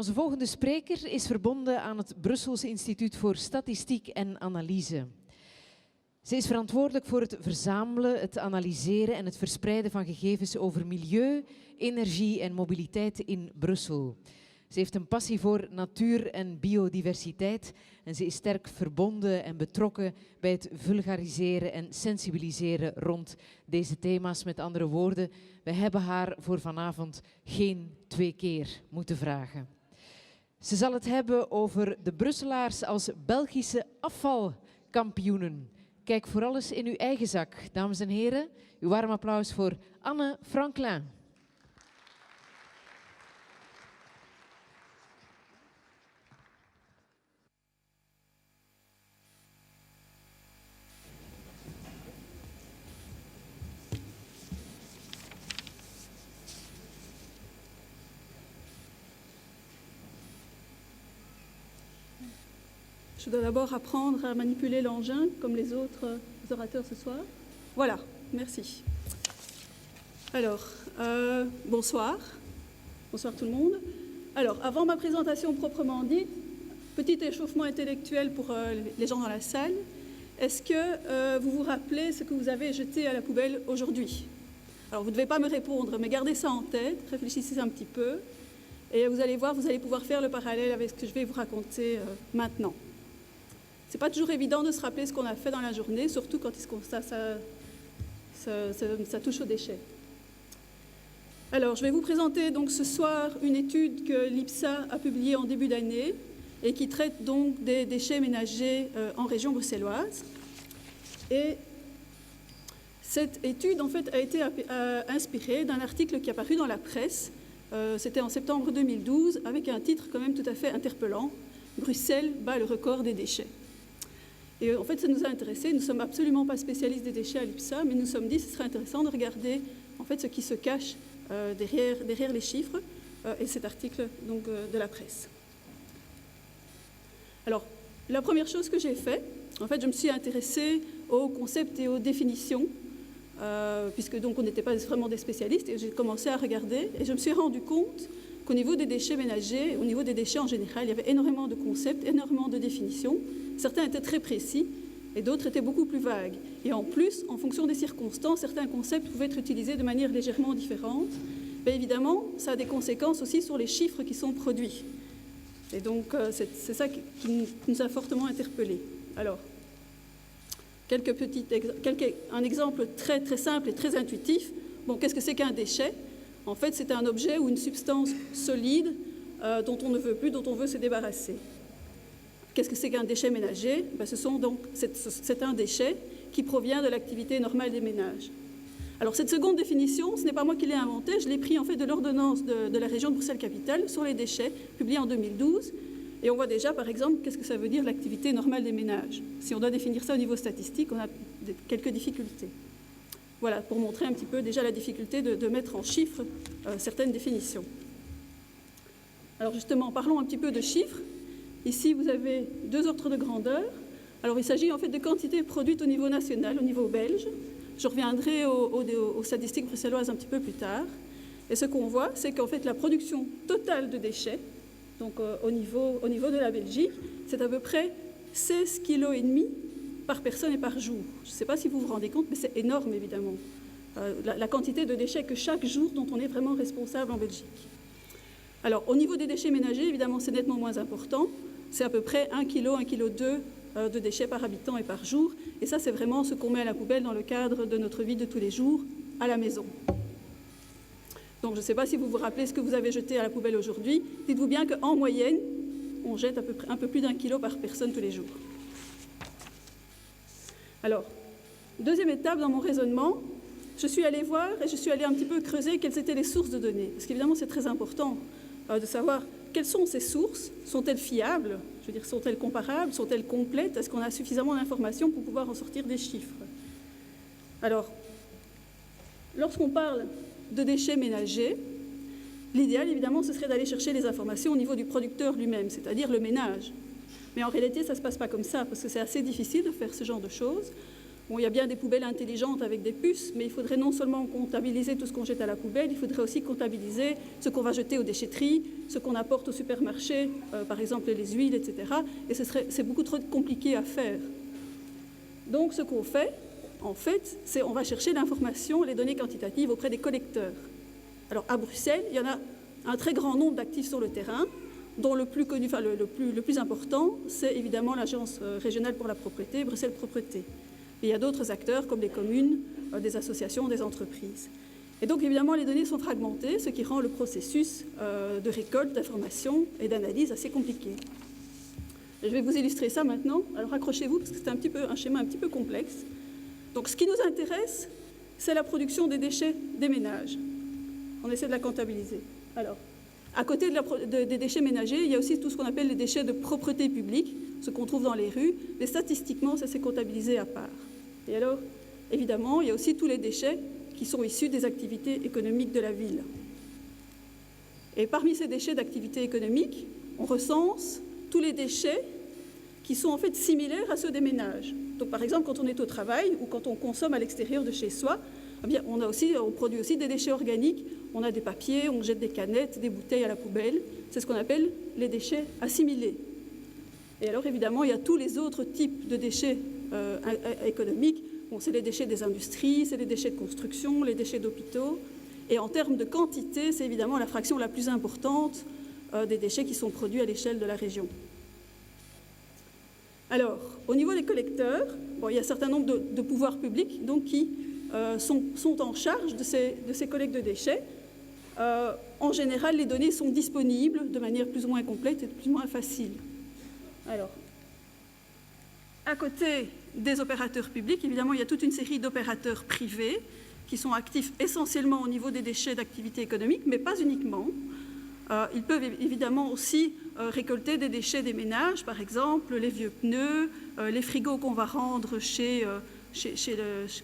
Onze volgende spreker is verbonden aan het Brusselse Instituut voor Statistiek en Analyse. Ze is verantwoordelijk voor het verzamelen, het analyseren en het verspreiden van gegevens over milieu, energie en mobiliteit in Brussel. Ze heeft een passie voor natuur en biodiversiteit en ze is sterk verbonden en betrokken bij het vulgariseren en sensibiliseren rond deze thema's. Met andere woorden, we hebben haar voor vanavond geen 2 keer moeten vragen. Ze zal het hebben over de Brusselaars als Belgische afvalkampioenen. Kijk vooral eens in uw eigen zak. Dames en heren, uw warm applaus voor Anne Franklin. Je dois d'abord apprendre à manipuler l'engin, comme les autres orateurs ce soir. Voilà, merci. Alors, bonsoir. Bonsoir tout le monde. Alors, avant ma présentation proprement dite, petit échauffement intellectuel pour les gens dans la salle. Est-ce que vous vous rappelez ce que vous avez jeté à la poubelle aujourd'hui? Alors, vous ne devez pas me répondre, mais gardez ça en tête, réfléchissez un petit peu, et vous allez voir, vous allez pouvoir faire le parallèle avec ce que je vais vous raconter maintenant. Ce n'est pas toujours évident de se rappeler ce qu'on a fait dans la journée, surtout quand ça touche aux déchets. Alors, je vais vous présenter donc ce soir une étude que l'IPSA a publiée en début d'année et qui traite donc des déchets ménagers en région bruxelloise. Et cette étude, en fait, a été inspirée d'un article qui est apparu dans la presse. C'était en septembre 2012, avec un titre quand même tout à fait interpellant. Bruxelles bat le record des déchets. Et en fait, ça nous a intéressés. Nous ne sommes absolument pas spécialistes des déchets à l'IPSA, mais nous nous sommes dit que ce serait intéressant de regarder en fait, ce qui se cache derrière les chiffres et cet article donc, de la presse. Alors, la première chose que j'ai fait, en fait, je me suis intéressée aux concepts et aux définitions, puisque donc on n'était pas vraiment des spécialistes, et j'ai commencé à regarder, et je me suis rendu compte qu'au niveau des déchets ménagers, au niveau des déchets en général, il y avait énormément de concepts, énormément de définitions. Certains étaient très précis et d'autres étaient beaucoup plus vagues. Et en plus, en fonction des circonstances, certains concepts pouvaient être utilisés de manière légèrement différente. Mais évidemment, ça a des conséquences aussi sur les chiffres qui sont produits. Et donc, c'est ça qui nous a fortement interpellés. Alors, un exemple très, très simple et très intuitif. Bon, qu'est-ce que c'est qu'un déchet? En fait, c'est un objet ou une substance solide dont on ne veut plus, dont on veut se débarrasser. Qu'est-ce que c'est qu'un déchet ménager? C'est un déchet qui provient de l'activité normale des ménages. Alors, cette seconde définition, ce n'est pas moi qui l'ai inventée, je l'ai pris en fait de l'ordonnance de la région de Bruxelles-Capitale sur les déchets, publiée en 2012. Et on voit déjà, par exemple, qu'est-ce que ça veut dire l'activité normale des ménages. Si on doit définir ça au niveau statistique, on a quelques difficultés. Voilà, pour montrer un petit peu déjà la difficulté de mettre en chiffres certaines définitions. Alors justement, parlons un petit peu de chiffres. Ici, vous avez 2 ordres de grandeur. Alors il s'agit en fait de quantités produites au niveau national, au niveau belge. Je reviendrai aux statistiques bruxelloises un petit peu plus tard. Et ce qu'on voit, c'est qu'en fait la production totale de déchets, donc au niveau de la Belgique, c'est à peu près 16,5 kg par personne et par jour. Je ne sais pas si vous vous rendez compte, mais c'est énorme, évidemment. La quantité de déchets que chaque jour dont on est vraiment responsable en Belgique. Alors, au niveau des déchets ménagers, évidemment, c'est nettement moins important. C'est à peu près 1 kg, 1,2 kg de déchets par habitant et par jour. Et ça, c'est vraiment ce qu'on met à la poubelle dans le cadre de notre vie de tous les jours à la maison. Donc, je ne sais pas si vous vous rappelez ce que vous avez jeté à la poubelle aujourd'hui. Dites-vous bien qu'en moyenne, on jette à peu près un peu plus d'1 kg par personne tous les jours. Alors, deuxième étape dans mon raisonnement, je suis allée voir et je suis allée un petit peu creuser quelles étaient les sources de données. Parce qu'évidemment, c'est très important de savoir quelles sont ces sources. Sont-elles fiables? Je veux dire, sont-elles comparables? Sont-elles complètes? Est-ce qu'on a suffisamment d'informations pour pouvoir en sortir des chiffres? Alors, lorsqu'on parle de déchets ménagers, l'idéal, évidemment, ce serait d'aller chercher les informations au niveau du producteur lui-même, c'est-à-dire le ménage. Mais en réalité, ça ne se passe pas comme ça, parce que c'est assez difficile de faire ce genre de choses. Bon, il y a bien des poubelles intelligentes avec des puces, mais il faudrait non seulement comptabiliser tout ce qu'on jette à la poubelle, il faudrait aussi comptabiliser ce qu'on va jeter aux déchetteries, ce qu'on apporte au supermarché, par exemple les huiles, etc. Et c'est beaucoup trop compliqué à faire. Donc ce qu'on fait, en fait, c'est on va chercher l'information, les données quantitatives auprès des collecteurs. Alors à Bruxelles, il y en a un très grand nombre d'actifs sur le terrain, dont le plus connu, enfin le plus important, c'est évidemment l'Agence régionale pour la propreté, Bruxelles Propreté. Et il y a d'autres acteurs comme les communes, des associations, des entreprises. Et donc évidemment les données sont fragmentées, ce qui rend le processus de récolte, d'information et d'analyse assez compliqué. Je vais vous illustrer ça maintenant. Alors accrochez-vous parce que c'est un schéma un petit peu complexe. Donc ce qui nous intéresse, c'est la production des déchets des ménages. On essaie de la comptabiliser. Alors, à côté des déchets ménagers, il y a aussi tout ce qu'on appelle les déchets de propreté publique, ce qu'on trouve dans les rues, mais statistiquement, ça s'est comptabilisé à part. Et alors, évidemment, il y a aussi tous les déchets qui sont issus des activités économiques de la ville. Et parmi ces déchets d'activité économique, on recense tous les déchets qui sont en fait similaires à ceux des ménages. Donc par exemple, quand on est au travail ou quand on consomme à l'extérieur de chez soi, eh bien, on produit aussi des déchets organiques. On a des papiers, on jette des canettes, des bouteilles à la poubelle. C'est ce qu'on appelle les déchets assimilés. Et alors évidemment, il y a tous les autres types de déchets économiques. Bon, c'est les déchets des industries, c'est les déchets de construction, les déchets d'hôpitaux. Et en termes de quantité, c'est évidemment la fraction la plus importante des déchets qui sont produits à l'échelle de la région. Alors, au niveau des collecteurs, bon, il y a un certain nombre de pouvoirs publics donc, qui sont en charge de ces collectes de déchets. En général, les données sont disponibles de manière plus ou moins complète et plus ou moins facile. Alors, à côté des opérateurs publics, évidemment, il y a toute une série d'opérateurs privés qui sont actifs essentiellement au niveau des déchets d'activité économique, mais pas uniquement. Ils peuvent évidemment aussi récolter des déchets des ménages, par exemple les vieux pneus, les frigos qu'on va rendre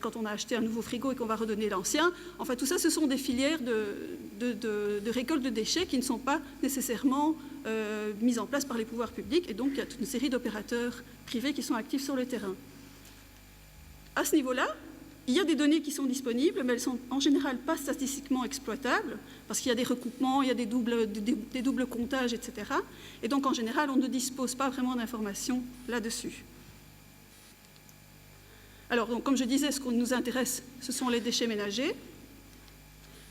quand on a acheté un nouveau frigo et qu'on va redonner l'ancien. Enfin, tout ça, ce sont des filières de récolte de déchets qui ne sont pas nécessairement mises en place par les pouvoirs publics. Et donc, il y a toute une série d'opérateurs privés qui sont actifs sur le terrain. À ce niveau-là, il y a des données qui sont disponibles, mais elles sont en général pas statistiquement exploitables, parce qu'il y a des recoupements, il y a des doubles comptages, etc. Et donc, en général, on ne dispose pas vraiment d'informations là-dessus. Alors, donc, comme je disais, ce qui nous intéresse, ce sont les déchets ménagers.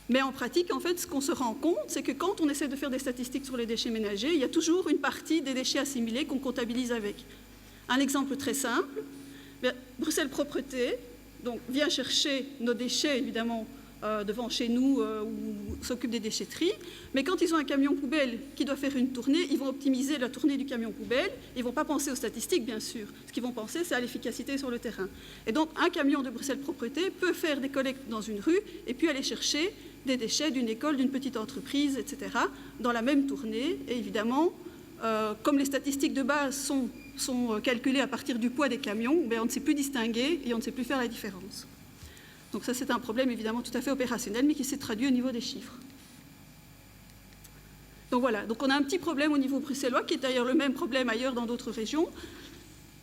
Mais en pratique, en fait, ce qu'on se rend compte, c'est que quand on essaie de faire des statistiques sur les déchets ménagers, il y a toujours une partie des déchets assimilés qu'on comptabilise avec. Un exemple très simple, Bruxelles Propreté donc, vient chercher nos déchets, évidemment, devant chez nous, où s'occupent des déchetteries. Mais quand ils ont un camion poubelle qui doit faire une tournée, ils vont optimiser la tournée du camion poubelle. Ils ne vont pas penser aux statistiques, bien sûr. Ce qu'ils vont penser, c'est à l'efficacité sur le terrain. Et donc, un camion de Bruxelles Propreté peut faire des collectes dans une rue et puis aller chercher des déchets d'une école, d'une petite entreprise, etc., dans la même tournée. Et évidemment, comme les statistiques de base sont calculées à partir du poids des camions, on ne sait plus distinguer et on ne sait plus faire la différence. Donc ça, c'est un problème évidemment tout à fait opérationnel, mais qui s'est traduit au niveau des chiffres. Donc voilà, donc on a un petit problème au niveau bruxellois, qui est d'ailleurs le même problème ailleurs dans d'autres régions,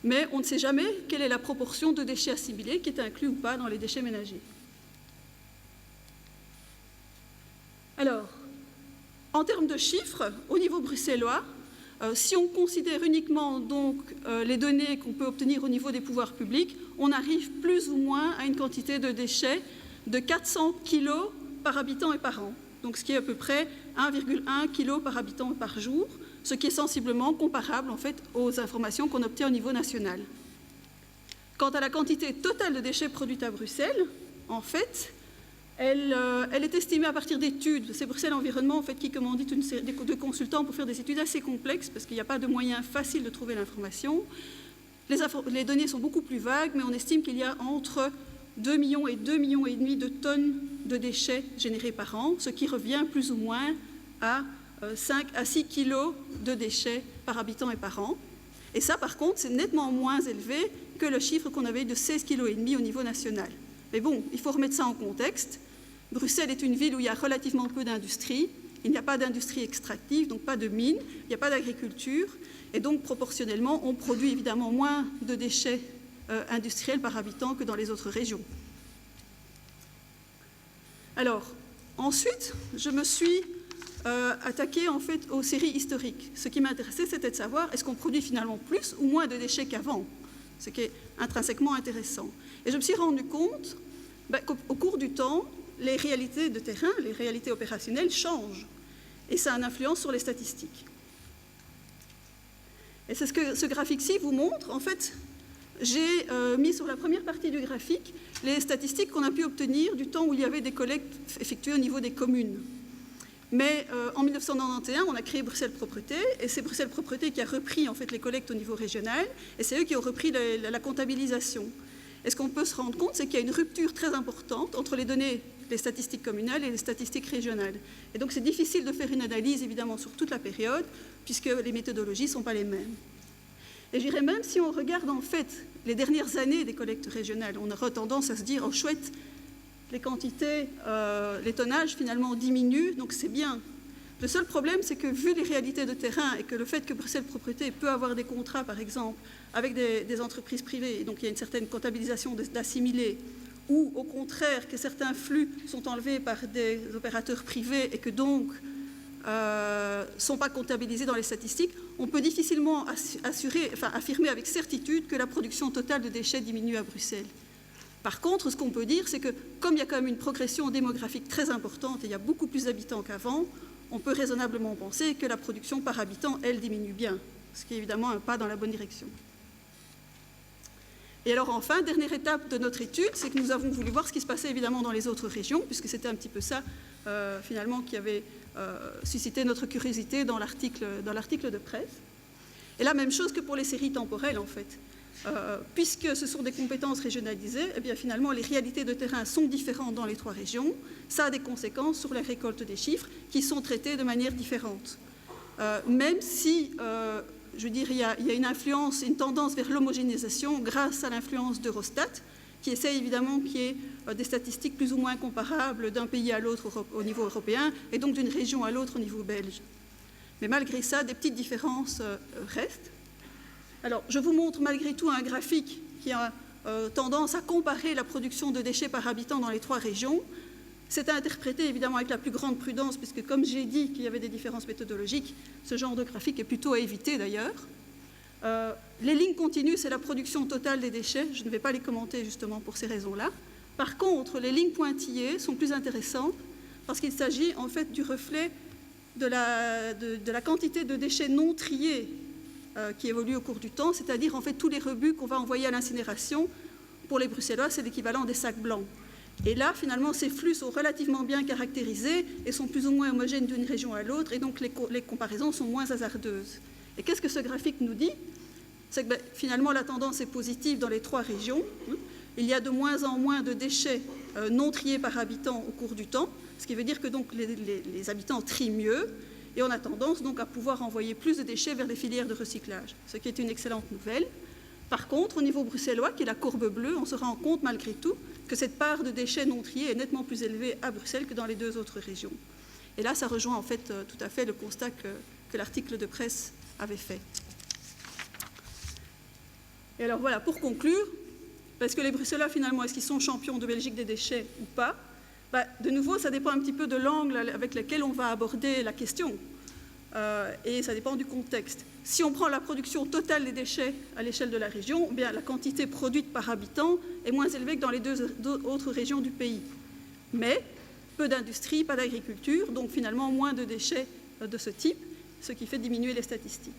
mais on ne sait jamais quelle est la proportion de déchets assimilés qui est inclus ou pas dans les déchets ménagers. Alors, en termes de chiffres, au niveau bruxellois, si on considère uniquement donc, les données qu'on peut obtenir au niveau des pouvoirs publics, on arrive plus ou moins à une quantité de déchets de 400 kg par habitant et par an, donc ce qui est à peu près 1,1 kg par habitant et par jour, ce qui est sensiblement comparable en fait, aux informations qu'on obtient au niveau national. Quant à la quantité totale de déchets produits à Bruxelles, en fait, elle est estimée à partir d'études. C'est Bruxelles Environnement en fait, qui commandite une série de consultants pour faire des études assez complexes parce qu'il n'y a pas de moyen facile de trouver l'information. Les données sont beaucoup plus vagues, mais on estime qu'il y a entre 2 millions et 2,5 millions de tonnes de déchets générés par an, ce qui revient plus ou moins à 5 à 6 kilos de déchets par habitant et par an. Et ça, par contre, c'est nettement moins élevé que le chiffre qu'on avait de 16,5 kilos au niveau national. Mais bon, il faut remettre ça en contexte. Bruxelles est une ville où il y a relativement peu d'industrie. Il n'y a pas d'industrie extractive, donc pas de mines, il n'y a pas d'agriculture. Et donc, proportionnellement, on produit évidemment moins de déchets industriels par habitant que dans les autres régions. Alors, ensuite, je me suis attaquée en fait aux séries historiques. Ce qui m'intéressait, c'était de savoir est-ce qu'on produit finalement plus ou moins de déchets qu'avant, ce qui est intrinsèquement intéressant. Et je me suis rendu compte qu'au cours du temps, les réalités de terrain, les réalités opérationnelles changent. Et ça a une influence sur les statistiques. Et c'est ce que ce graphique-ci vous montre. En fait, j'ai mis sur la première partie du graphique les statistiques qu'on a pu obtenir du temps où il y avait des collectes effectuées au niveau des communes. Mais en 1991, on a créé Bruxelles Propreté, et c'est Bruxelles Propreté qui a repris en fait, les collectes au niveau régional, et c'est eux qui ont repris la comptabilisation. Et ce qu'on peut se rendre compte, c'est qu'il y a une rupture très importante entre les données, les statistiques communales et les statistiques régionales. Et donc c'est difficile de faire une analyse, évidemment, sur toute la période, puisque les méthodologies ne sont pas les mêmes. Et je dirais même, si on regarde en fait les dernières années des collectes régionales, on aura tendance à se dire, oh chouette, les quantités, les tonnages finalement diminuent, donc c'est bien. Le seul problème, c'est que vu les réalités de terrain et que le fait que Bruxelles Propreté peut avoir des contrats, par exemple, avec des entreprises privées, et donc il y a une certaine comptabilisation d'assimilés, ou au contraire que certains flux sont enlevés par des opérateurs privés et que donc ne sont pas comptabilisés dans les statistiques, on peut difficilement affirmer avec certitude que la production totale de déchets diminue à Bruxelles. Par contre, ce qu'on peut dire, c'est que comme il y a quand même une progression démographique très importante et il y a beaucoup plus d'habitants qu'avant, on peut raisonnablement penser que la production par habitant, elle, diminue bien, ce qui est évidemment un pas dans la bonne direction. Et alors enfin, dernière étape de notre étude, c'est que nous avons voulu voir ce qui se passait évidemment dans les autres régions, puisque c'était un petit peu ça, finalement, qui avait suscité notre curiosité dans l'article de presse. Et la même chose que pour les séries temporelles, en fait. Puisque ce sont des compétences régionalisées, eh bien finalement les réalités de terrain sont différentes dans les trois régions. Ça a des conséquences sur la récolte des chiffres qui sont traités de manière différente. Même si, je veux dire, il y a une influence, une tendance vers l'homogénéisation grâce à l'influence d'Eurostat, qui essaie évidemment qu'il y ait des statistiques plus ou moins comparables d'un pays à l'autre au niveau européen et donc d'une région à l'autre au niveau belge. Mais malgré ça, des petites différences restent. Alors, je vous montre malgré tout un graphique qui a tendance à comparer la production de déchets par habitant dans les trois régions. C'est à interpréter évidemment avec la plus grande prudence, puisque comme j'ai dit qu'il y avait des différences méthodologiques, ce genre de graphique est plutôt à éviter d'ailleurs. Les lignes continues, c'est la production totale des déchets. Je ne vais pas les commenter justement pour ces raisons-là. Par contre, les lignes pointillées sont plus intéressantes parce qu'il s'agit en fait du reflet de la quantité de déchets non triés qui évolue au cours du temps, c'est-à-dire en fait tous les rebuts qu'on va envoyer à l'incinération. Pour les Bruxellois, c'est l'équivalent des sacs blancs. Et là, finalement, ces flux sont relativement bien caractérisés et sont plus ou moins homogènes d'une région à l'autre, et donc les comparaisons sont moins hasardeuses. Et qu'est-ce que ce graphique nous dit? C'est que finalement, la tendance est positive dans les trois régions. Il y a de moins en moins de déchets non triés par habitant au cours du temps, ce qui veut dire que donc, les habitants trient mieux, et on a tendance donc à pouvoir envoyer plus de déchets vers les filières de recyclage, ce qui est une excellente nouvelle. Par contre, au niveau bruxellois, qui est la courbe bleue, on se rend compte malgré tout que cette part de déchets non triés est nettement plus élevée à Bruxelles que dans les deux autres régions. Et là, ça rejoint en fait tout à fait le constat que l'article de presse avait fait. Et alors voilà, pour conclure, parce que les Bruxellois finalement, est-ce qu'ils sont champions de Belgique des déchets ou pas? De nouveau, ça dépend un petit peu de l'angle avec lequel on va aborder la question. Et ça dépend du contexte. Si on prend la production totale des déchets à l'échelle de la région, bien, la quantité produite par habitant est moins élevée que dans les deux autres régions du pays. Mais peu d'industrie, pas d'agriculture, donc finalement moins de déchets de ce type, ce qui fait diminuer les statistiques.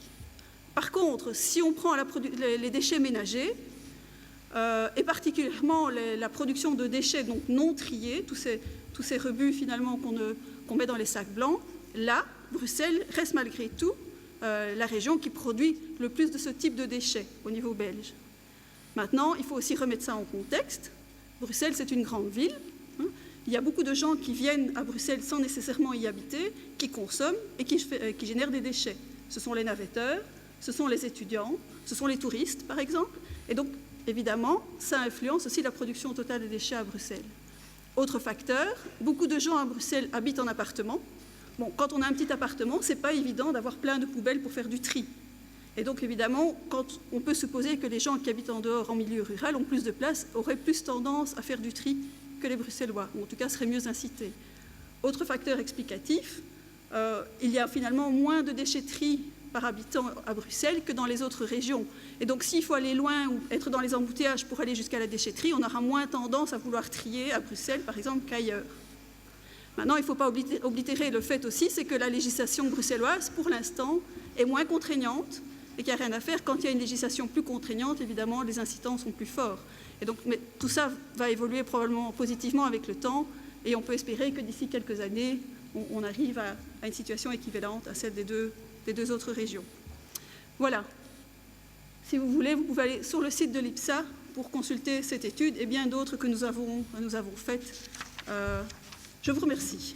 Par contre, si on prend les déchets ménagers, et particulièrement la production de déchets donc non triés, tous ces rebuts finalement qu'on met dans les sacs blancs, là, Bruxelles reste malgré tout la région qui produit le plus de ce type de déchets au niveau belge. Maintenant, il faut aussi remettre ça en contexte. Bruxelles, c'est une grande ville. Il y a beaucoup de gens qui viennent à Bruxelles sans nécessairement y habiter, qui consomment et qui génèrent des déchets. Ce sont les navetteurs, ce sont les étudiants, ce sont les touristes, par exemple. Et donc, évidemment, ça influence aussi la production totale des déchets à Bruxelles. Autre facteur, beaucoup de gens à Bruxelles habitent en appartement. Bon, quand on a un petit appartement, ce n'est pas évident d'avoir plein de poubelles pour faire du tri. Et donc, évidemment, quand on peut supposer que les gens qui habitent en dehors, en milieu rural, ont plus de place, auraient plus tendance à faire du tri que les Bruxellois, ou en tout cas seraient mieux incités. Autre facteur explicatif, il y a finalement moins de déchetterie par habitant à Bruxelles que dans les autres régions. Et donc, s'il faut aller loin ou être dans les embouteillages pour aller jusqu'à la déchetterie, on aura moins tendance à vouloir trier à Bruxelles, par exemple, qu'ailleurs. Maintenant, il ne faut pas oblitérer le fait aussi, c'est que la législation bruxelloise, pour l'instant, est moins contraignante et qu'il n'y a rien à faire. Quand il y a une législation plus contraignante, évidemment, les incitants sont plus forts. Et donc, mais tout ça va évoluer probablement positivement avec le temps et on peut espérer que d'ici quelques années, on arrive à une situation équivalente à celle des deux autres régions. Voilà. Si vous voulez, vous pouvez aller sur le site de l'IPSA pour consulter cette étude et bien d'autres que nous avons faites. Je vous remercie.